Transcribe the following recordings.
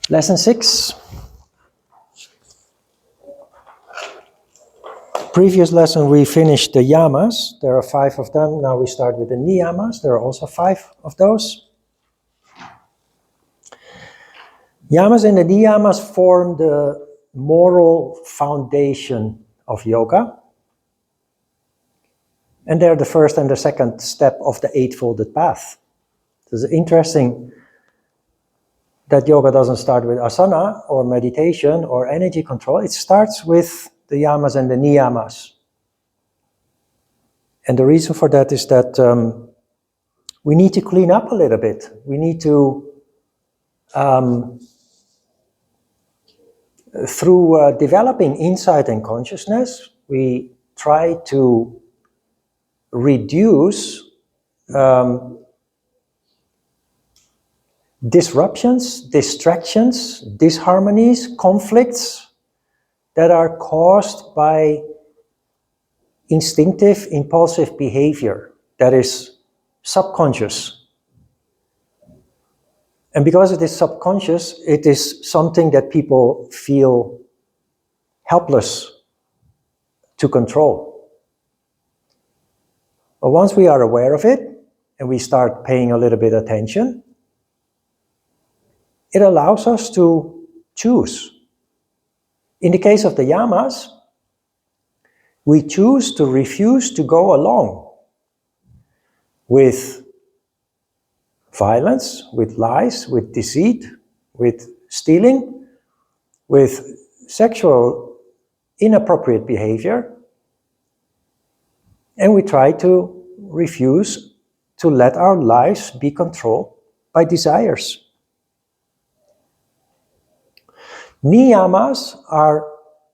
Lesson 6. Previous lesson we finished the yamas. There are 5 of them. Now we start with the niyamas. There are also 5 of those. Yamas and the niyamas form the moral foundation of yoga. And they're the first and the second step of the eightfolded path. It's interesting that yoga doesn't start with asana or meditation or energy control. It starts with the yamas and the niyamas. And the reason for that is that we need to clean up a little bit. We need to, through developing insight and consciousness, we try to reduce disruptions, distractions, disharmonies, conflicts that are caused by instinctive, impulsive behavior that is subconscious. And because it is subconscious, it is something that people feel helpless to control. But once we are aware of it and we start paying a little bit of attention, it allows us to choose. In the case of the yamas, we choose to refuse to go along with violence, with lies, with deceit, with stealing, with sexual inappropriate behavior, and we try to refuse to let our lives be controlled by desires. Niyamas are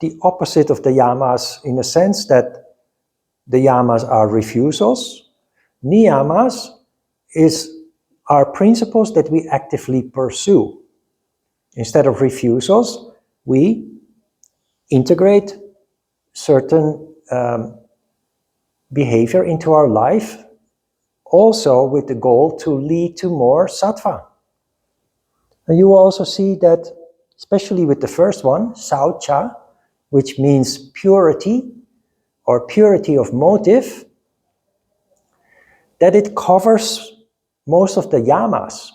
the opposite of the yamas in the sense that the yamas are refusals. Niyamas are principles that we actively pursue. Instead of refusals, we integrate certain behavior into our life, also with the goal to lead to more sattva. And you will also see that, especially with the first one, Shaucha, which means purity or purity of motive, that it covers most of the yamas.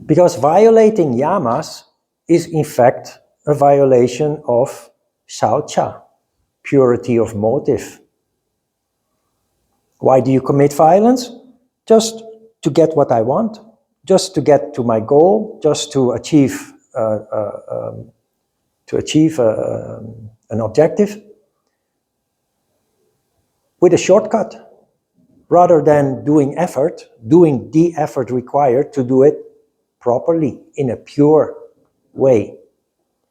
Because violating yamas is in fact a violation of Shaucha, purity of motive. Why do you commit violence? Just to get what I want, just to get to my goal, just to achieve an objective with a shortcut, rather than doing the effort required to do it properly in a pure way.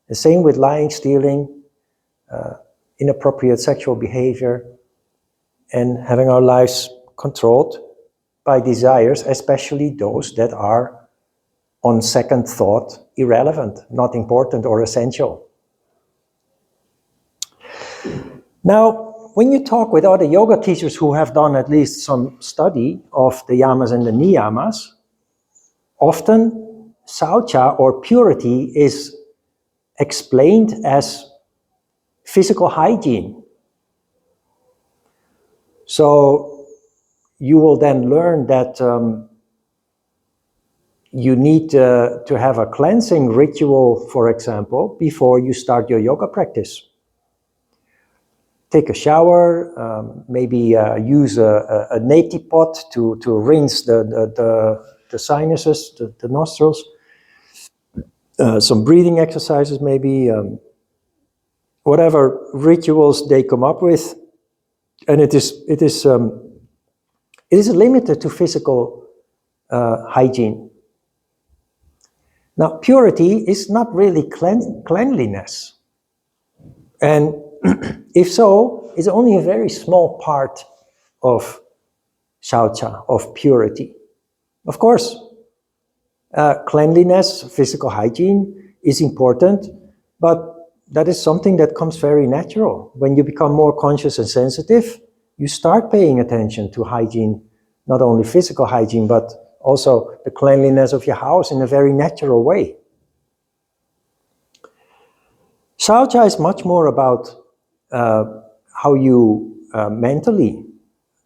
The same with lying, stealing, inappropriate sexual behavior, and having our lives controlled by desires, especially those that are, on second thought, irrelevant, not important or essential. Now, when you talk with other yoga teachers who have done at least some study of the yamas and the niyamas, often Shaucha or purity is explained as physical hygiene. So you will then learn that you need to have a cleansing ritual, for example, before you start your yoga practice. Take a shower, maybe use a neti pot to rinse the sinuses, the nostrils. Some breathing exercises maybe, whatever rituals they come up with. And it is limited to physical hygiene. Now, purity is not really cleanliness. And if so, it's only a very small part of Shaucha, of purity. Of course, cleanliness, physical hygiene is important, but that is something that comes very natural. When you become more conscious and sensitive, you start paying attention to hygiene, not only physical hygiene, but Also, the cleanliness of your house in a very natural way. Shaucha is much more about how you mentally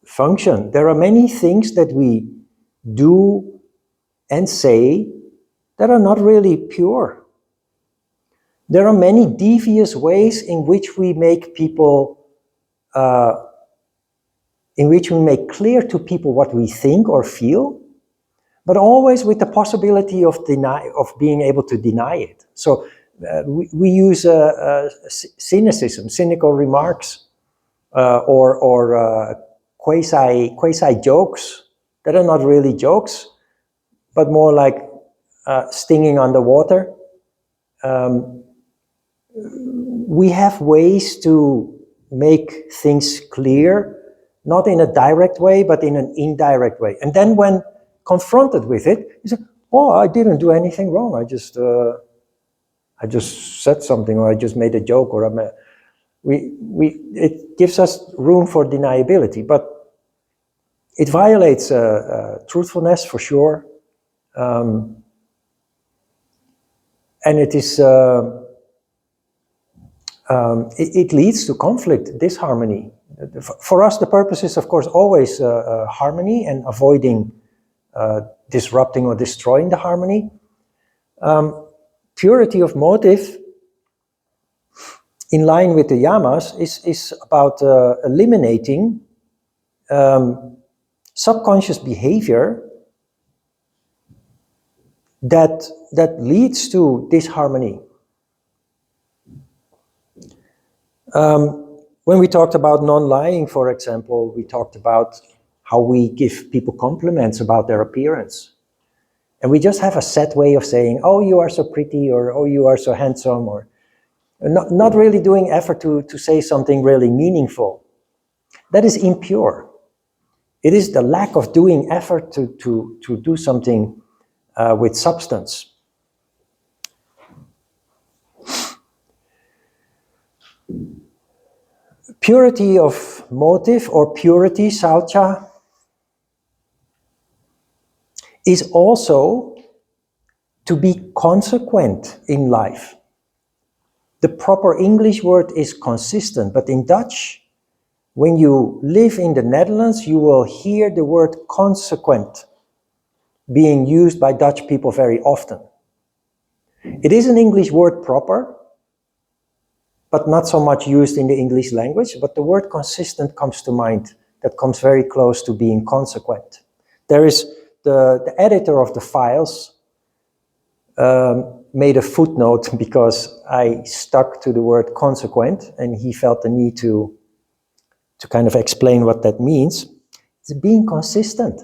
function. There are many things that we do and say that are not really pure. There are many devious ways in which we make people, in which we make clear to people what we think or feel, but always with the possibility of being able to deny it. So we use cynicism, cynical remarks, or quasi jokes that are not really jokes, but more like stinging underwater. We have ways to make things clear, not in a direct way, but in an indirect way. And then when confronted with it, you say, "Oh, I didn't do anything wrong. I just said something, or I just made a joke, or it gives us room for deniability, but it violates truthfulness for sure, and it is it leads to conflict, disharmony. For us, the purpose is, of course, always harmony and avoiding disrupting or destroying the harmony. Purity of motive, in line with the yamas, is about eliminating subconscious behavior that leads to disharmony. When we talked about non-lying, for example, we talked about how we give people compliments about their appearance. And we just have a set way of saying, "Oh, you are so pretty," or "Oh, you are so handsome," or not really doing effort to say something really meaningful. That is impure. It is the lack of doing effort to do something with substance. Purity of motive, or purity, Shaucha, is also to be consequent in life. The proper English word is consistent, but in Dutch, when you live in the Netherlands, you will hear the word consequent being used by Dutch people very often. It is an English word proper, but not so much used in the English language, but the word consistent comes to mind. That comes very close to being consequent. There is the editor of the files made a footnote because I stuck to the word consequent, and he felt the need to kind of explain what that means. It's being consistent.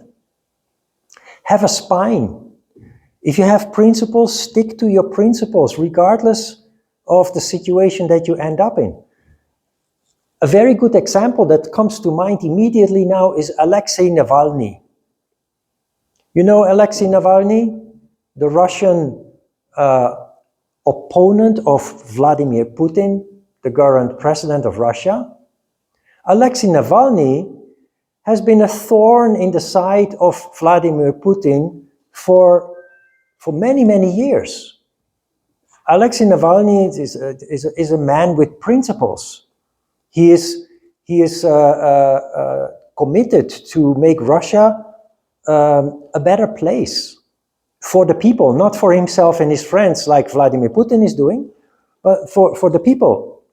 Have a spine. If you have principles, stick to your principles, regardless of the situation that you end up in. A very good example that comes to mind immediately now is Alexei Navalny. You know Alexei Navalny, the Russian opponent of Vladimir Putin, the current president of Russia? Alexei Navalny has been a thorn in the side of Vladimir Putin for many, many years. Alexei Navalny is a man with principles. He is committed to make Russia a better place for the people, not for himself and his friends like Vladimir Putin is doing, but for the people.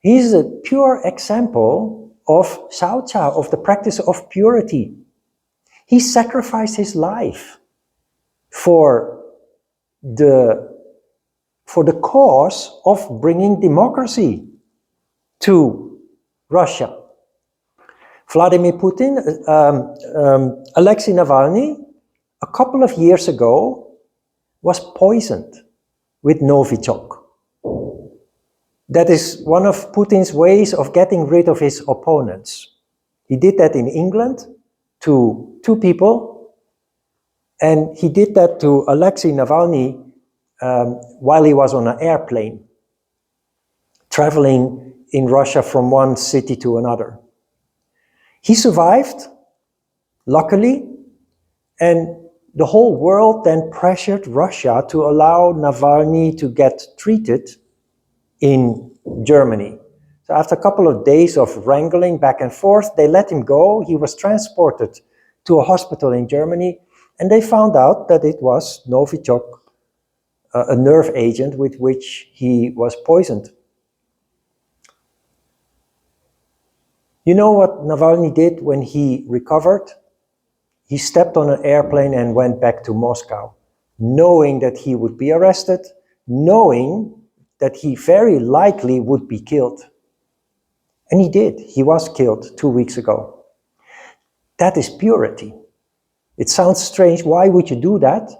He is a pure example of Shaucha, of the practice of purity. He sacrificed his life for the cause of bringing democracy to Russia. Vladimir Putin, Alexei Navalny, a couple of years ago, was poisoned with Novichok. That is one of Putin's ways of getting rid of his opponents. He did that in England to 2 people, and he did that to Alexei Navalny while he was on an airplane, traveling in Russia from one city to another. He survived, luckily, and the whole world then pressured Russia to allow Navalny to get treated in Germany. So after a couple of days of wrangling back and forth, they let him go. He was transported to a hospital in Germany, and they found out that it was Novichok, a nerve agent with which he was poisoned. You know what Navalny did when he recovered? He stepped on an airplane and went back to Moscow, knowing that he would be arrested, knowing that he very likely would be killed. And he did. He was killed 2 weeks ago. That is purity. It sounds strange. Why would you do that?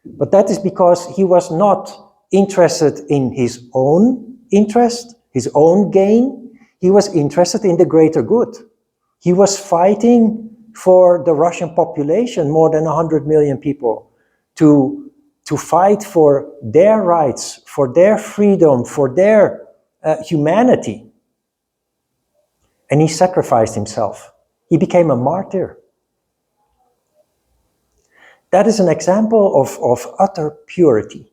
But that is because he was not interested in his own interest, his own gain. He was interested in the greater good. He was fighting for the Russian population, more than 100 million people, to fight for their rights, for their freedom, for their humanity. And he sacrificed himself. He became a martyr. That is an example of utter purity.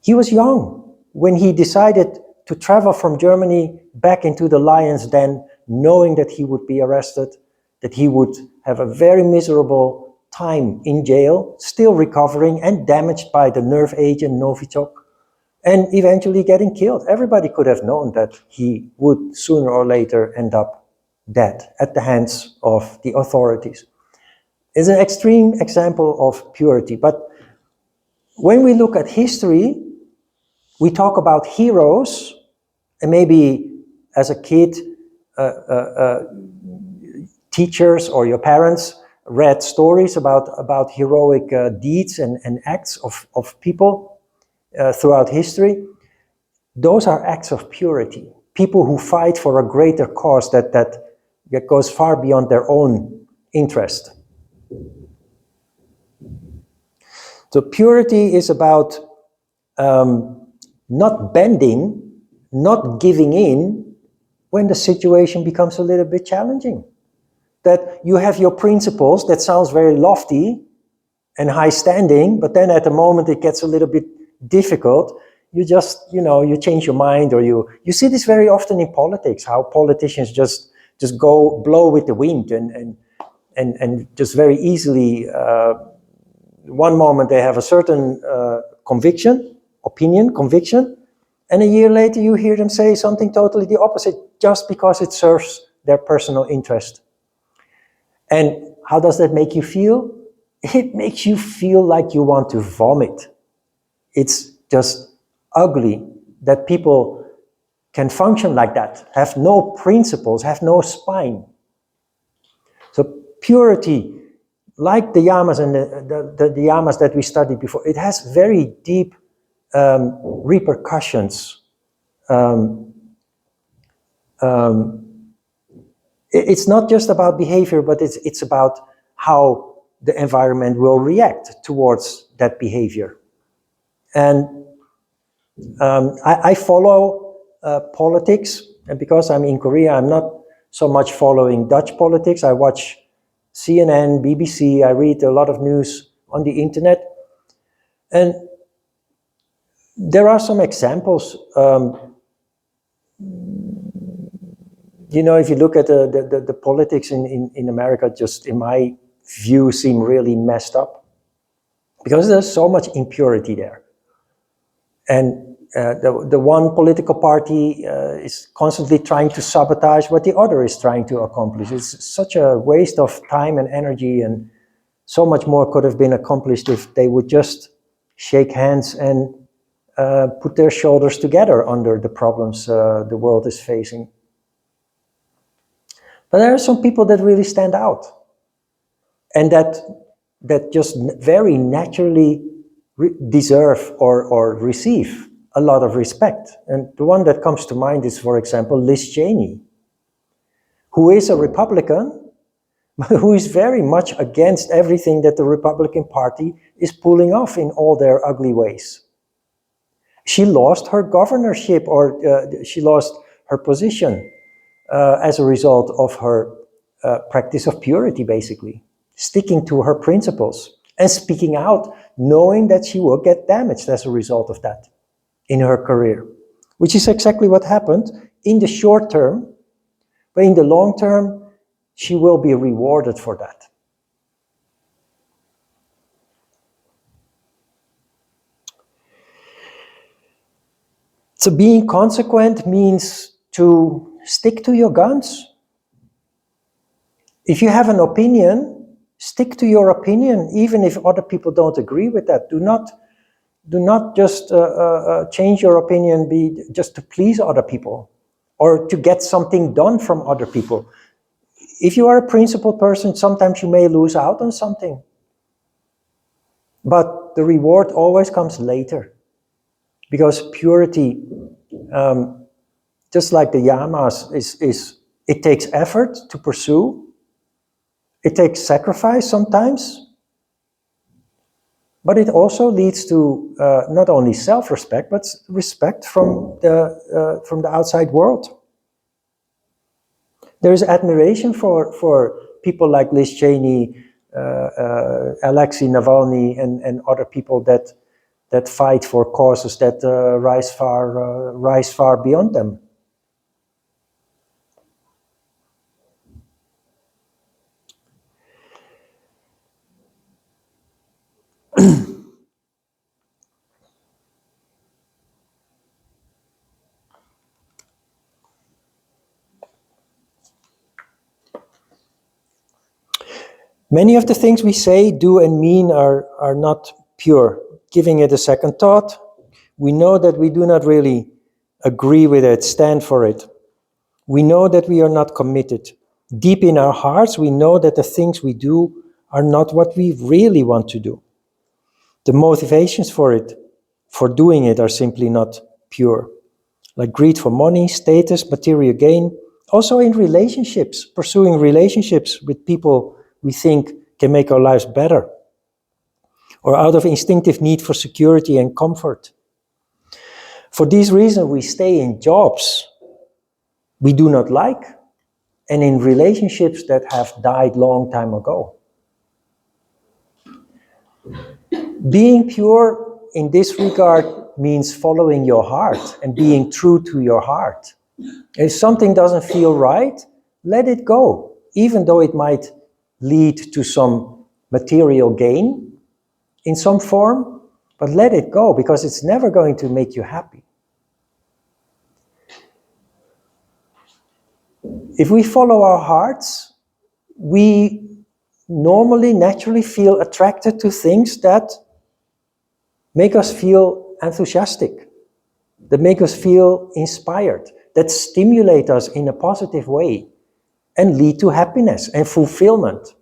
He was young when he decided to travel from Germany back into the lion's den, knowing that he would be arrested, that he would have a very miserable time in jail, still recovering and damaged by the nerve agent Novichok, and eventually getting killed. Everybody could have known that he would sooner or later end up dead at the hands of the authorities. It's an extreme example of purity. But when we look at history, we talk about heroes, and maybe as a kid, teachers or your parents read stories about heroic deeds and acts of people throughout history. Those are acts of purity. People who fight for a greater cause that goes far beyond their own interest. So purity is about not bending, not giving in when the situation becomes a little bit challenging. That you have your principles, that sounds very lofty and high standing, but then at the moment it gets a little bit difficult, you just, you change your mind, or you see this very often in politics, how politicians just go blow with the wind and just very easily, one moment they have a certain conviction, and a year later you hear them say something totally the opposite, just because it serves their personal interest. And how does that make you feel? It makes you feel like you want to vomit. It's just ugly that people can function like that, have no principles, have no spine. So purity, like the yamas and the yamas that we studied before, it has very deep repercussions. It's not just about behavior, but it's about how the environment will react towards that behavior. And I follow politics, and because I'm in Korea, I'm not so much following Dutch politics. I watch CNN, BBC, I read a lot of news on the internet. And there are some examples. If you look at the politics in America, just in my view, seem really messed up. Because there's so much impurity there. And the one political party is constantly trying to sabotage what the other is trying to accomplish. It's such a waste of time and energy, and so much more could have been accomplished if they would just shake hands and put their shoulders together under the problems the world is facing. But there are some people that really stand out, and that just very naturally deserve or receive a lot of respect. And the one that comes to mind is, for example, Liz Cheney, who is a Republican, but who is very much against everything that the Republican Party is pulling off in all their ugly ways. She lost her governorship, or she lost her position as a result of her practice of purity, basically. sticking to her principles and speaking out, knowing that she will get damaged as a result of that in her career, which is exactly what happened in the short term, but in the long term, she will be rewarded for that. So being consequent means to stick to your guns. If you have an opinion, stick to your opinion, even if other people don't agree with that. Do not just change your opinion just to please other people or to get something done from other people. If you are a principled person, sometimes you may lose out on something. But the reward always comes later. Because purity, just like the yamas, it takes effort to pursue. It takes sacrifice sometimes. But it also leads to not only self-respect, but respect from the outside world. There is admiration for people like Liz Cheney, Alexei Navalny, and other people that fight for causes that rise far beyond them. Many of the things we say, do, and mean are not pure. Giving it a second thought, we know that we do not really agree with it, stand for it. We know that we are not committed. Deep in our hearts, we know that the things we do are not what we really want to do. The motivations for doing it are simply not pure. Like greed for money, status, material gain. Also in relationships, pursuing relationships with people we think can make our lives better. Or out of instinctive need for security and comfort. For these reasons, we stay in jobs we do not like and in relationships that have died long time ago. Being pure in this regard means following your heart and being true to your heart. If something doesn't feel right, let it go, even though it might lead to some material gain in some form, but let it go because it's never going to make you happy. If we follow our hearts, we normally, naturally feel attracted to things that make us feel enthusiastic, that make us feel inspired, that stimulate us in a positive way and lead to happiness and fulfillment.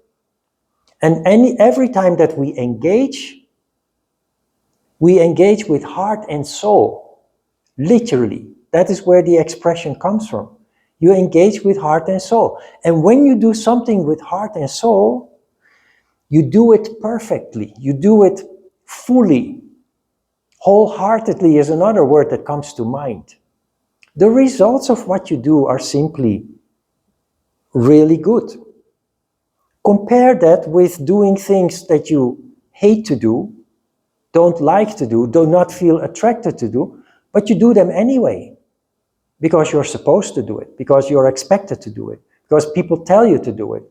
And every time that we engage with heart and soul, literally. That is where the expression comes from. You engage with heart and soul. And when you do something with heart and soul, you do it perfectly. You do it fully. Wholeheartedly is another word that comes to mind. The results of what you do are simply really good. Compare that with doing things that you hate to do, don't like to do not feel attracted to do, but you do them anyway. Because you're supposed to do it, because you're expected to do it, because people tell you to do it,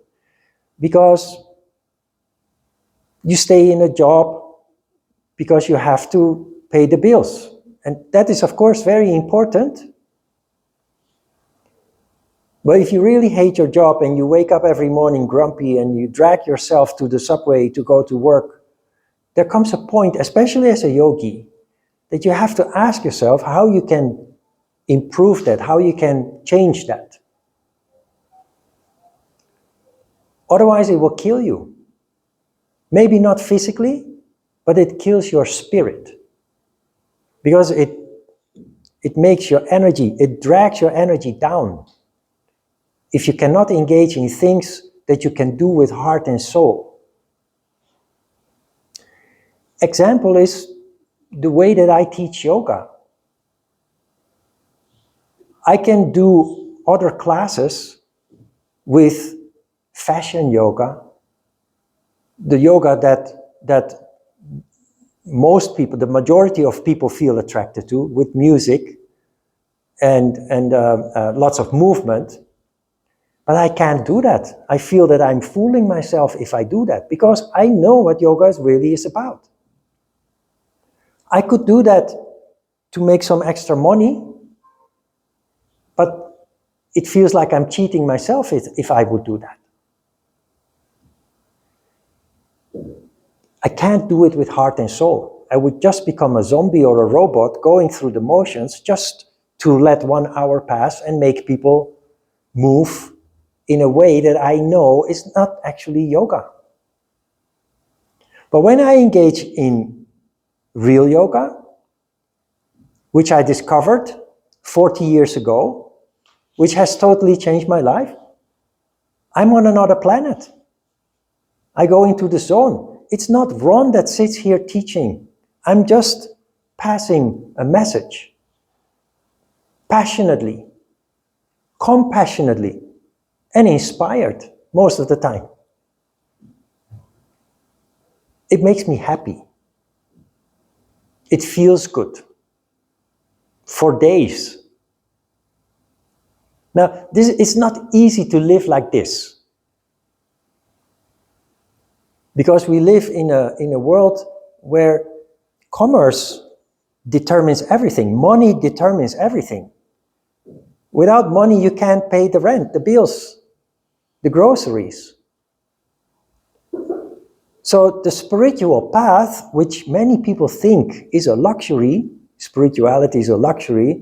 because you stay in a job because you have to pay the bills. And that is, of course, very important. But if you really hate your job and you wake up every morning grumpy and you drag yourself to the subway to go to work, there comes a point, especially as a yogi, that you have to ask yourself how you can improve that, how you can change that. Otherwise, it will kill you. Maybe not physically, but it kills your spirit. Because it makes your energy, it drags your energy down. If you cannot engage in things that you can do with heart and soul. Example is the way that I teach yoga. I can do other classes with fashion yoga the yoga that most people, the majority of people feel attracted to, with music and lots of movement. But I can't do that. I feel that I'm fooling myself if I do that, because I know what yoga really is about. I could do that to make some extra money, but it feels like I'm cheating myself if I would do that. I can't do it with heart and soul. I would just become a zombie or a robot going through the motions just to let 1 hour pass and make people move in a way that I know is not actually yoga. But when I engage in real yoga, which I discovered 40 years ago, which has totally changed my life, I'm on another planet. I go into the zone. It's not Ron that sits here teaching. I'm just passing a message. Passionately, compassionately, and inspired most of the time. It makes me happy. It feels good. For days. Now, it's not easy to live like this. Because we live in a world where commerce determines everything. Money determines everything. Without money, you can't pay the rent, the bills, the groceries. So the spiritual path, which many people think is a luxury, spirituality is a luxury,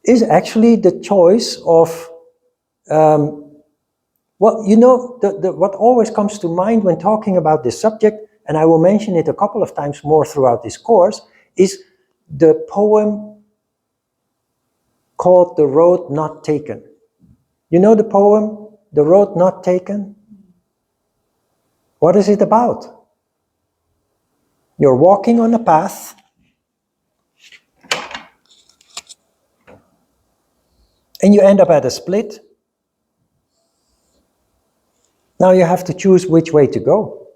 is actually the choice of, well, you know, what always comes to mind when talking about this subject, and I will mention it a couple of times more throughout this course, is the poem called The Road Not Taken. You know the poem, The Road Not Taken? What is it about? You're walking on a path, and you end up at a split. Now you have to choose which way to go.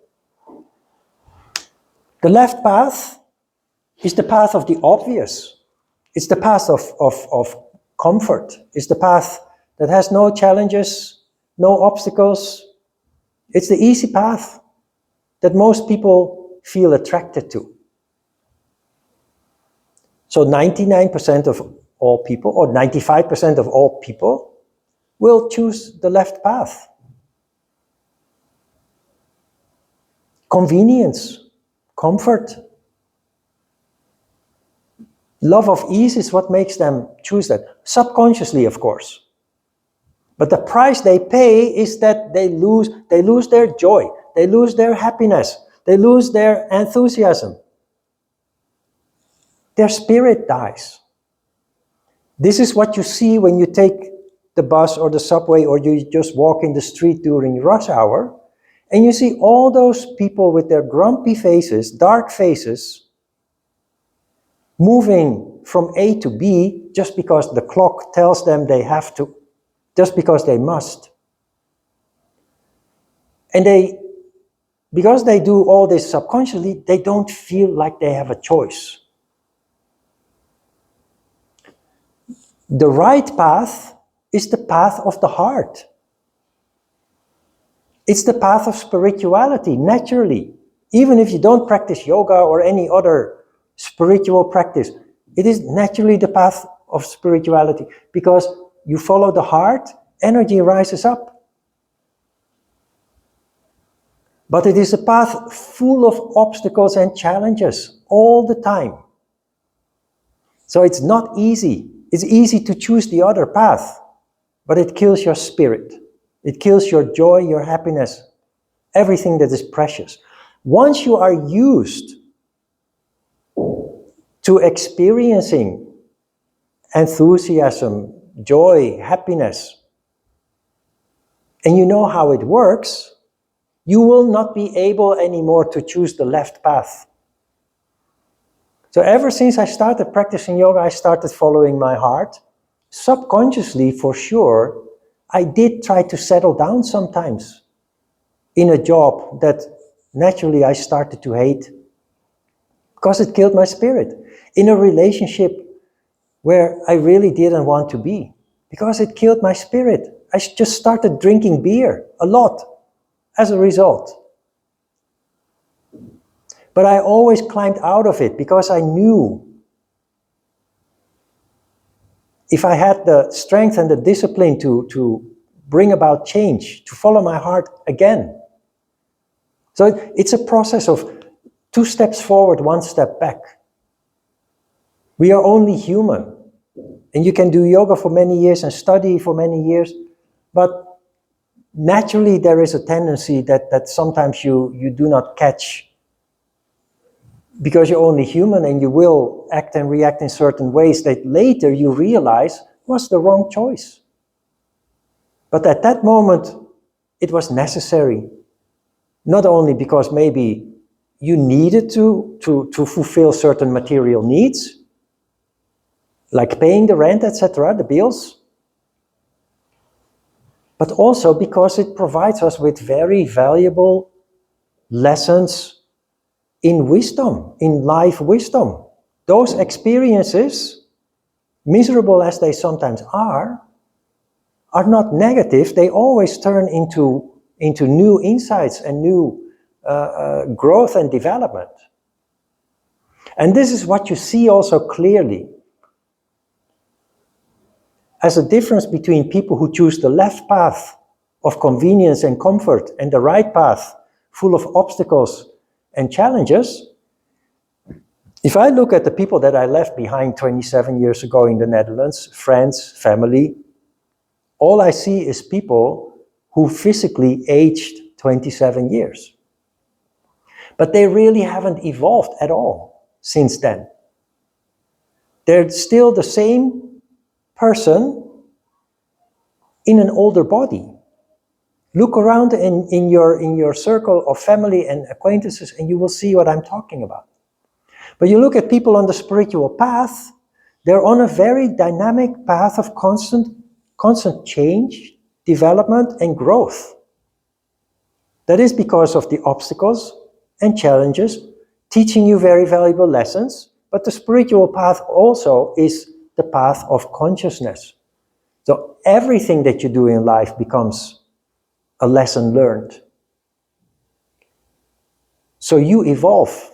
The left path is the path of the obvious. It's the path of comfort. It's the path that has no challenges, no obstacles. It's the easy path that most people feel attracted to. So 99% of all people, or 95% of all people, will choose the left path. Convenience, comfort, love of ease is what makes them choose that. Subconsciously, of course. But the price they pay is that they lose their joy, they lose their happiness, they lose their enthusiasm. Their spirit dies. This is what you see when you take the bus or the subway, or you just walk in the street during rush hour, and you see all those people with their grumpy faces, dark faces, moving from A to B just because the clock tells them they have to, just because they must. And because they do all this subconsciously, they don't feel like they have a choice. The right path is the path of the heart. It's the path of spirituality, naturally. Even if you don't practice yoga or any other spiritual practice, it is naturally the path of spirituality, because you follow the heart, energy rises up. But it is a path full of obstacles and challenges all the time. So it's not easy. It's easy to choose the other path, but it kills your spirit. It kills your joy, your happiness, everything that is precious. Once you are used to experiencing enthusiasm, joy, happiness, and you know how it works, you will not be able anymore to choose the left path. So ever since I started practicing yoga, I started following my heart. Subconsciously, for sure, I did try to settle down sometimes in a job that naturally I started to hate because it killed my spirit. In a relationship where I really didn't want to be because it killed my spirit. I just started drinking beer a lot as a result. But I always climbed out of it because I knew if I had the strength and the discipline to bring about change, to follow my heart again. So it's a process of 2 steps forward, 1 step back. We are only human. And you can do yoga for many years and study for many years, but naturally there is a tendency that sometimes you do not catch because you're only human, and you will act and react in certain ways that later you realize was the wrong choice. But at that moment, it was necessary. Not only because maybe you needed to fulfill certain material needs, like paying the rent, etc., the bills, but also because it provides us with very valuable lessons in wisdom, in life wisdom. Those experiences, miserable as they sometimes are not negative. They always turn into new insights and new growth and development. And this is what you see also clearly as a difference between people who choose the left path of convenience and comfort and the right path full of obstacles and challenges. If I look at the people that I left behind 27 years ago in the Netherlands, friends, family, all I see is people who physically aged 27 years. But they really haven't evolved at all since then. They're still the same person in an older body. Look around in your circle of family and acquaintances and you will see what I'm talking about. But you look at people on the spiritual path, they're on a very dynamic path of constant change, development, and growth. That is because of the obstacles and challenges, teaching you very valuable lessons, but the spiritual path also is the path of consciousness. So everything that you do in life becomes a lesson learned. So you evolve.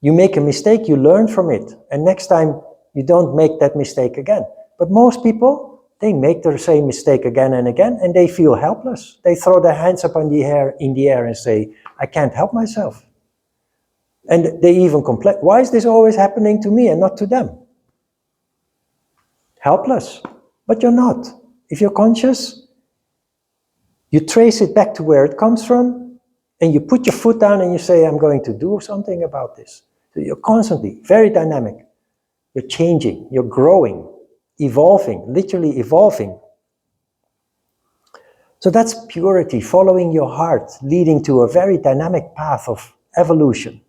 You make a mistake, you learn from it, and next time you don't make that mistake again. But most people, they make the same mistake again and again, and they feel helpless. They throw their hands up in the air and say, I can't help myself. And they even complain, why is this always happening to me and not to them? Helpless. But you're not. If you're conscious, you trace it back to where it comes from, and you put your foot down and you say, I'm going to do something about this. So you're constantly very dynamic. You're changing, you're growing, evolving, literally evolving. So that's purity, following your heart, leading to a very dynamic path of evolution.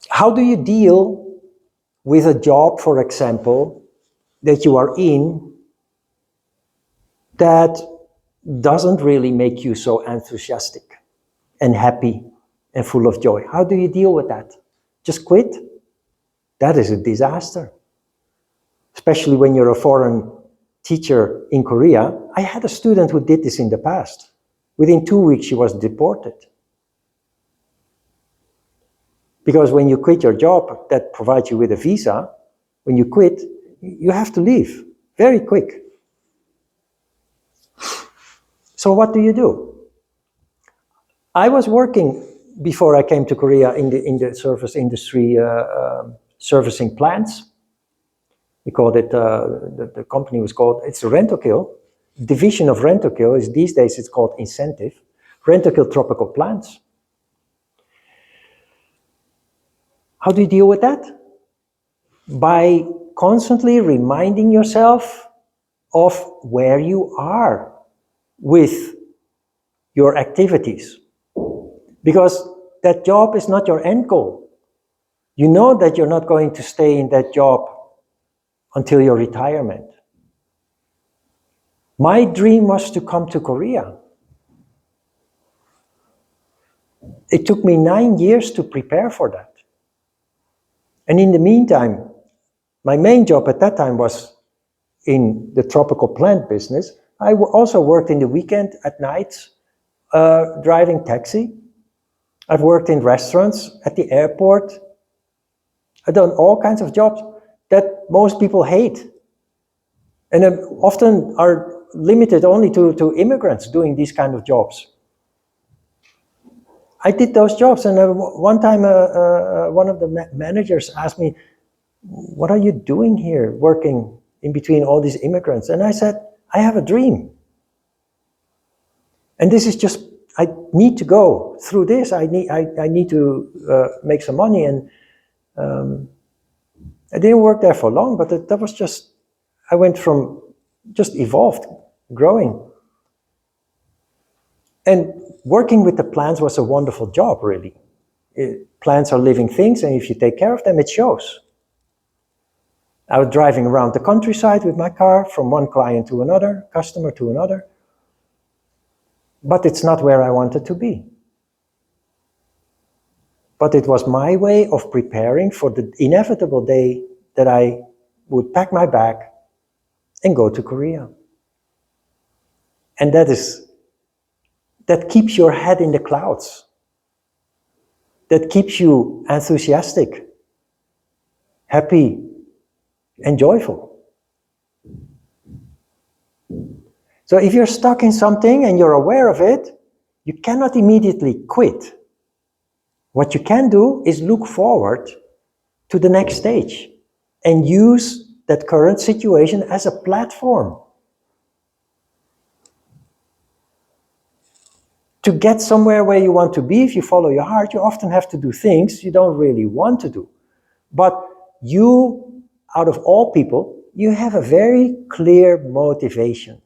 How do you deal with a job, for example, that you are in that doesn't really make you so enthusiastic and happy and full of joy? How do you deal with that? Just quit? That is a disaster. Especially when you're a foreign teacher in Korea. I had a student who did this in the past. Within 2 weeks, she was deported. Because when you quit your job that provides you with a visa, when you quit, you have to leave very quick. So what do? I was working before I came to Korea in the service industry, servicing plants. We called it, the company was called, it's Rentokil. Division of Rentokil is these days it's called Incentive. Rentokil Tropical Plants. How do you deal with that? By constantly reminding yourself of where you are with your activities. Because that job is not your end goal. You know that you're not going to stay in that job until your retirement. My dream was to come to Korea. It took me 9 years to prepare for that. And in the meantime, my main job at that time was in the tropical plant business. I also worked in the weekend at night, driving taxi. I've worked in restaurants, at the airport. I've done all kinds of jobs that most people hate. And often are limited only to immigrants doing these kind of jobs. I did those jobs, and one time one of the managers asked me, "What are you doing here, working in between all these immigrants?" And I said, "I have a dream. And this is just, I need to go through this. I need to make some money." And I didn't work there for long, but that was just, I went from, just evolved, growing. And working with the plants was a wonderful job, really. Plants are living things, and if you take care of them, it shows. I was driving around the countryside with my car, from one client to another, customer to another. But it's not where I wanted to be. But it was my way of preparing for the inevitable day that I would pack my bag and go to Korea. And that keeps your head in the clouds. That keeps you enthusiastic, happy, and joyful. So if you're stuck in something and you're aware of it, you cannot immediately quit. What you can do is look forward to the next stage and use that current situation as a platform to get somewhere where you want to be. If you follow your heart, you often have to do things you don't really want to do. But you, out of all people, you have a very clear motivation.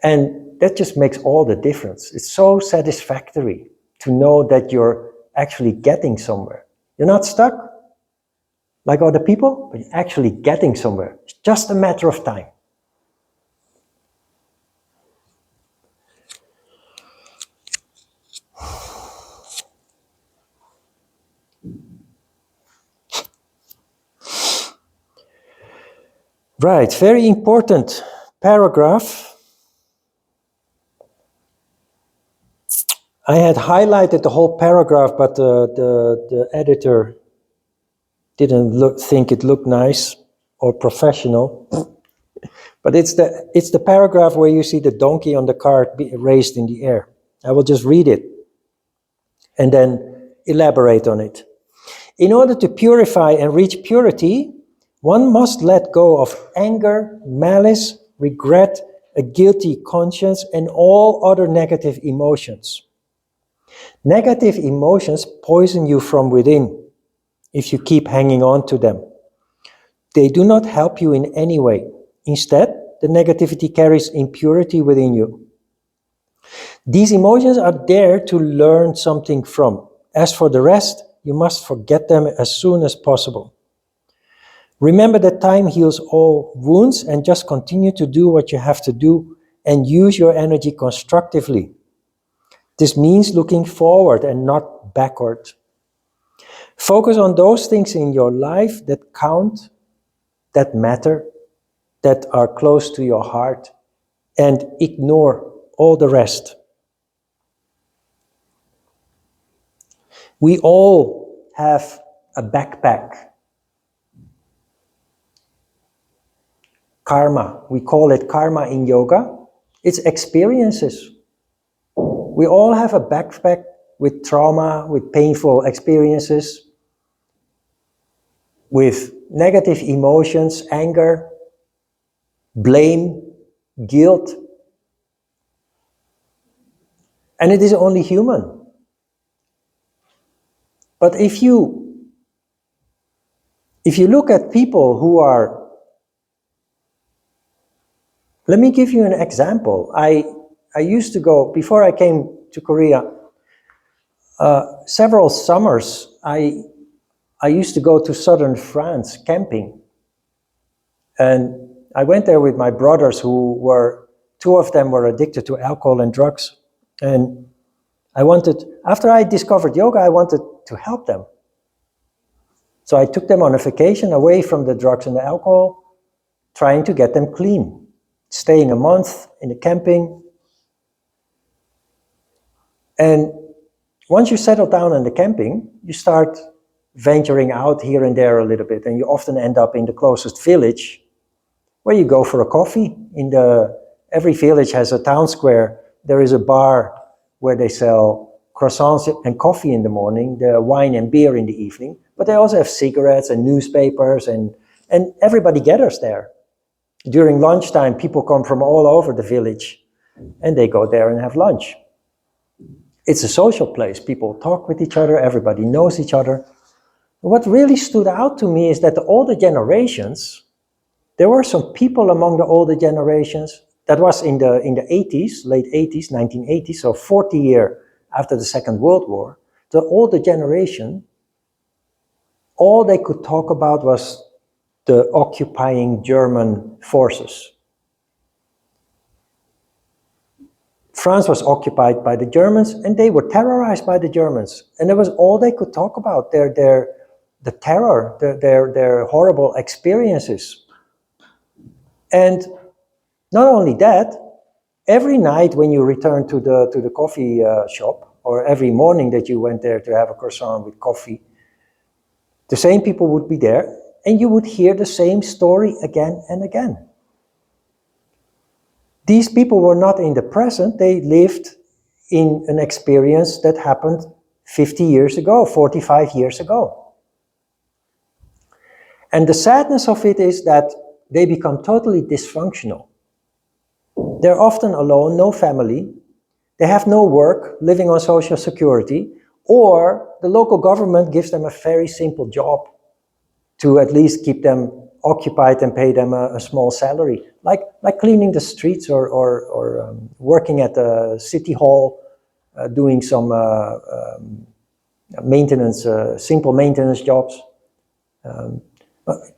And that just makes all the difference. It's so satisfactory to know that you're actually getting somewhere. You're not stuck like other people, but you're actually getting somewhere. It's just a matter of time. Right, very important paragraph. I had highlighted the whole paragraph, but the editor didn't think it looked nice or professional. But it's the paragraph where you see the donkey on the cart raised in the air. I will just read it and then elaborate on it. In order to purify and reach purity, one must let go of anger, malice, regret, a guilty conscience, and all other negative emotions. Negative emotions poison you from within if you keep hanging on to them. They do not help you in any way. Instead, the negativity carries impurity within you. These emotions are there to learn something from. As for the rest, you must forget them as soon as possible. Remember that time heals all wounds, and just continue to do what you have to do and use your energy constructively. This means looking forward and not backward. Focus on those things in your life that count, that matter, that are close to your heart, and ignore all the rest. We all have a backpack. Karma, we call it karma in yoga. It's experiences. We all have a backpack with trauma, with painful experiences, with negative emotions, anger, blame, guilt. And it is only human. But if you look at people who are, let me give you an example. I used to go, before I came to Korea, several summers, I used to go to southern France camping. And I went there with my brothers two of them were addicted to alcohol and drugs. And after I discovered yoga, I wanted to help them. So I took them on a vacation away from the drugs and the alcohol, trying to get them clean, staying a month in the camping. And once you settle down in the camping, you start venturing out here and there a little bit, and you often end up in the closest village where you go for a coffee. Every village has a town square. There is a bar where they sell croissants and coffee in the morning, the wine and beer in the evening, but they also have cigarettes and newspapers, and everybody gathers there. During lunchtime, people come from all over the village, and they go there and have lunch. It's a social place. People talk with each other. Everybody knows each other. What really stood out to me is that the older generations, there were some people among the older generations, that was in the 80s, late 80s, 1980s, so 40 years after the Second World War. The older generation, all they could talk about was the occupying German forces. France was occupied by the Germans, and they were terrorized by the Germans. And that was all they could talk about, the terror, their horrible experiences. And not only that, every night when you returned to the coffee shop, or every morning that you went there to have a croissant with coffee, the same people would be there, and you would hear the same story again and again. These people were not in the present, they lived in an experience that happened 50 years ago, 45 years ago. And the sadness of it is that they become totally dysfunctional. They're often alone, no family, they have no work, living on social security, or the local government gives them a very simple job to at least keep them occupied and pay them a small salary, like cleaning the streets or working at the city hall, doing some maintenance, simple maintenance jobs.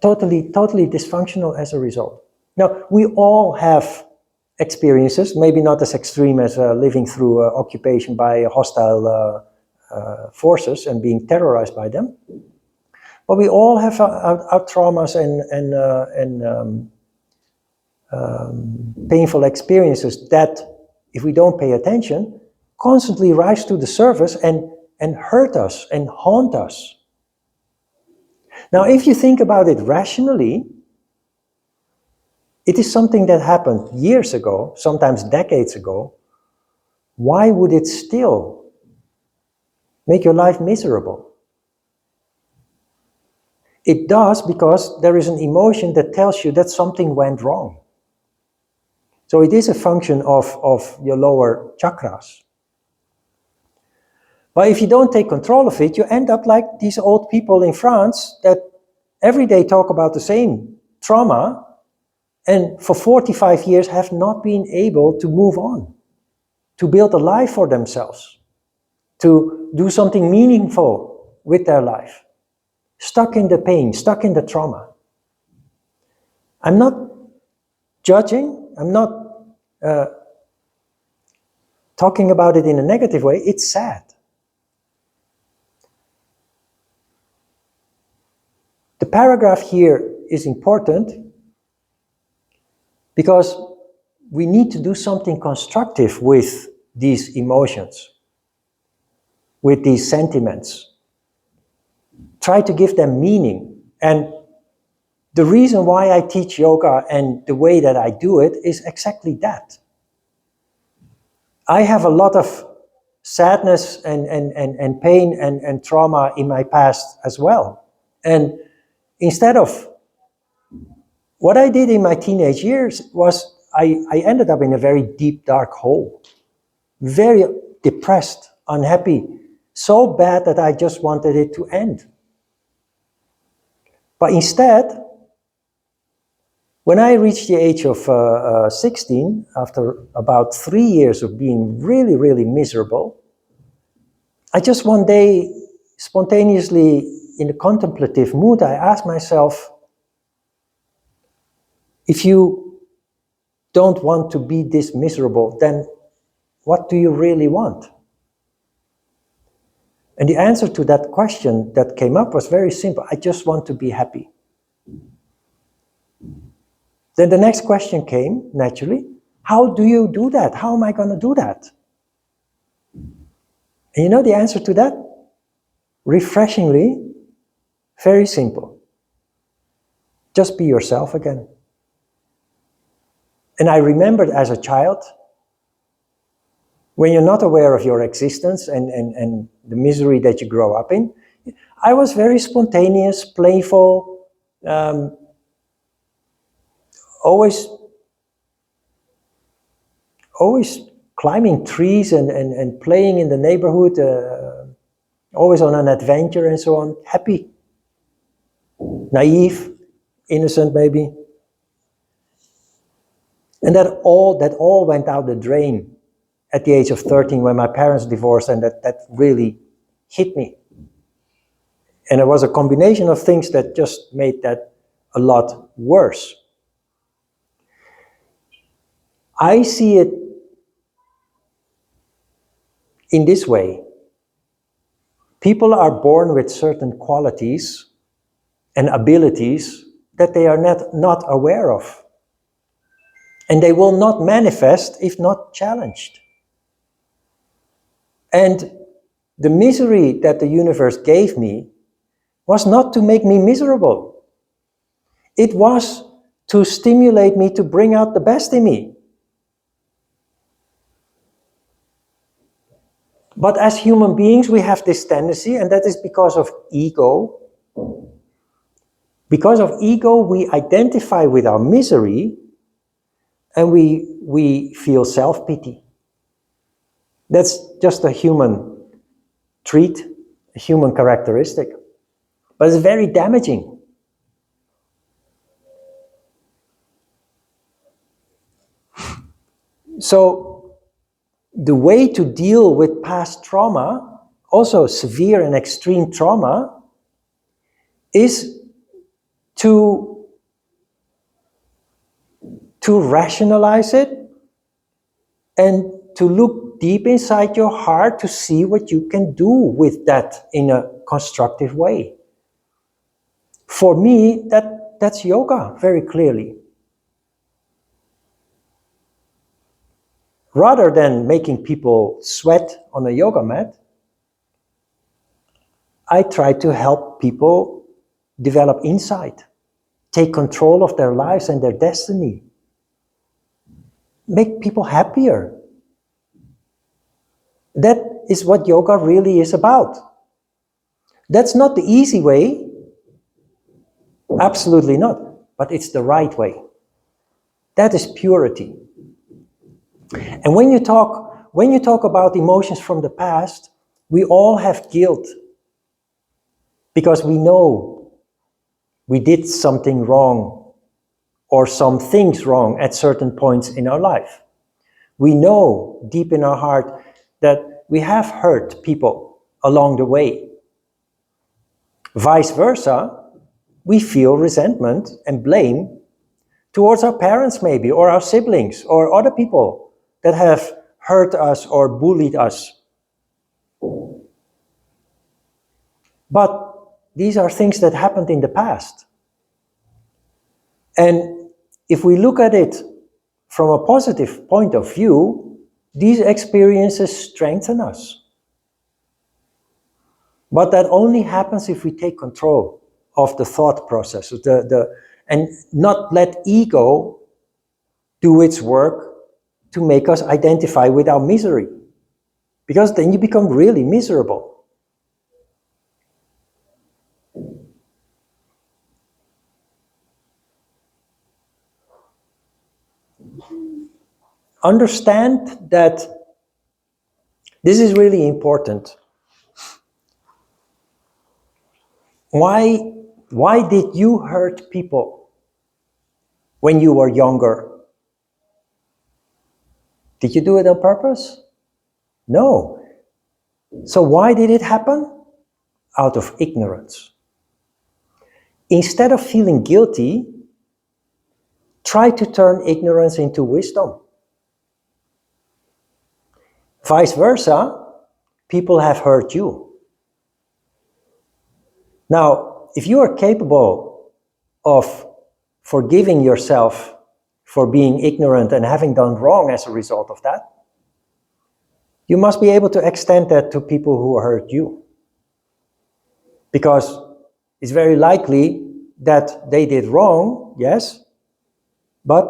Totally dysfunctional as a result. Now, we all have experiences, maybe not as extreme as living through occupation by hostile forces and being terrorized by them. But we all have our traumas and painful experiences that, if we don't pay attention, constantly rise to the surface and hurt us and haunt us. Now, if you think about it rationally, it is something that happened years ago, sometimes decades ago. Why would it still make your life miserable? It does because there is an emotion that tells you that something went wrong. So it is a function of your lower chakras. But if you don't take control of it, you end up like these old people in France that every day talk about the same trauma and for 45 years have not been able to move on, to build a life for themselves, to do something meaningful with their life. Stuck in the pain, stuck in the trauma. I'm not judging, I'm not talking about it in a negative way, it's sad. The paragraph here is important because we need to do something constructive with these emotions, with these sentiments. Try to give them meaning. And the reason why I teach yoga and the way that I do it is exactly that. I have a lot of sadness and pain and trauma in my past as well. And instead of what I did in my teenage years was I ended up in a very deep, dark hole. Very depressed, unhappy, so bad that I just wanted it to end. But instead, when I reached the age of 16, after about 3 years of being really, really miserable, I just one day, spontaneously, in a contemplative mood, I asked myself, If you don't want to be this miserable, then what do you really want? And the answer to that question that came up was very simple. I just want to be happy. Then the next question came, naturally, how do you do that? How am I going to do that? And you know the answer to that? Refreshingly, very simple. Just be yourself again. And I remembered as a child, when you're not aware of your existence and the misery that you grow up in, I was very spontaneous, playful, always climbing trees and playing in the neighborhood, always on an adventure and so on, happy, naive, innocent maybe. And that all went out the drain at the age of 13 when my parents divorced, and that really hit me. And it was a combination of things that just made that a lot worse. I see it in this way. People are born with certain qualities and abilities that they are not aware of. And they will not manifest if not challenged. And the misery that the universe gave me was not to make me miserable. It was to stimulate me to bring out the best in me. But as human beings, we have this tendency, and that is because of ego. Because of ego, we identify with our misery, and we feel self-pity. That's just a human trait, a human characteristic. But it's very damaging. So the way to deal with past trauma, also severe and extreme trauma, is to rationalize it and to look deep inside your heart to see what you can do with that in a constructive way. For me, that's yoga, very clearly. Rather than making people sweat on a yoga mat, I try to help people develop insight, take control of their lives and their destiny, make people happier. That is what yoga really is about. That's not the easy way, absolutely not, but it's the right way. That is purity. And when you talk about emotions from the past, we all have guilt because we know we did something wrong or some things wrong at certain points in our life. We know deep in our heart that we have hurt people along the way. Vice versa, we feel resentment and blame towards our parents maybe, or our siblings, or other people that have hurt us or bullied us. But these are things that happened in the past. And if we look at it from a positive point of view, these experiences strengthen us. But that only happens if we take control of the thought process, and not let ego do its work to make us identify with our misery. Because then you become really miserable. Understand that this is really important. Why did you hurt people when you were younger? Did you do it on purpose? No. So why did it happen? Out of ignorance. Instead of feeling guilty, Try to turn ignorance into wisdom. Vice versa, people have hurt you. Now, if you are capable of forgiving yourself for being ignorant and having done wrong as a result of that, you must be able to extend that to people who hurt you. Because it's very likely that they did wrong, yes, but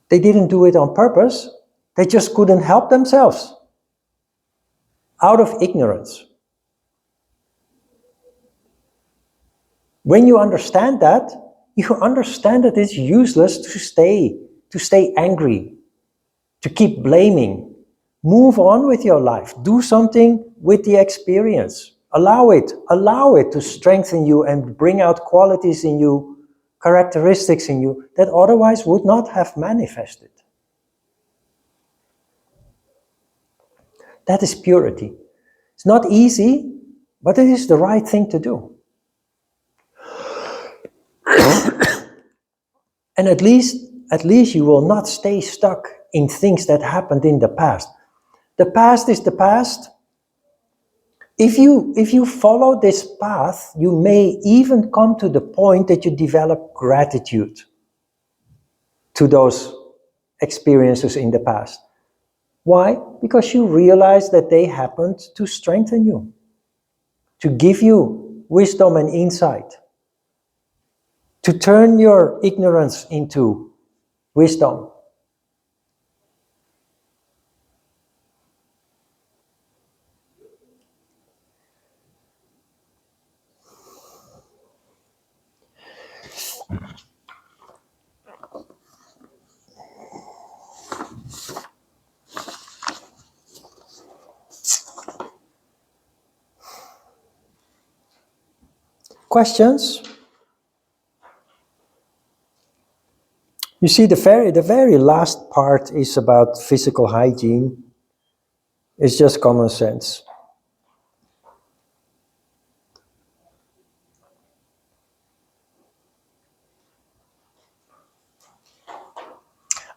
they didn't do it on purpose. They just couldn't help themselves out of ignorance. When you understand that, you understand that it's useless to stay angry, to keep blaming. Move on with your life. Do something with the experience. Allow it to strengthen you and bring out qualities in you, characteristics in you that otherwise would not have manifested. That is purity. It's not easy, but it is the right thing to do. And at least you will not stay stuck in things that happened in the past. The past is the past. If you follow this path, you may even come to the point that you develop gratitude to those experiences in the past. Why? Because you realize that they happened to strengthen you, to give you wisdom and insight, to turn your ignorance into wisdom. Questions? You see, the very last part is about physical hygiene. It's just common sense.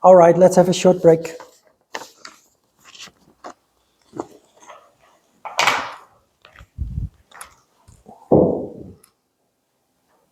All right, let's have a short break.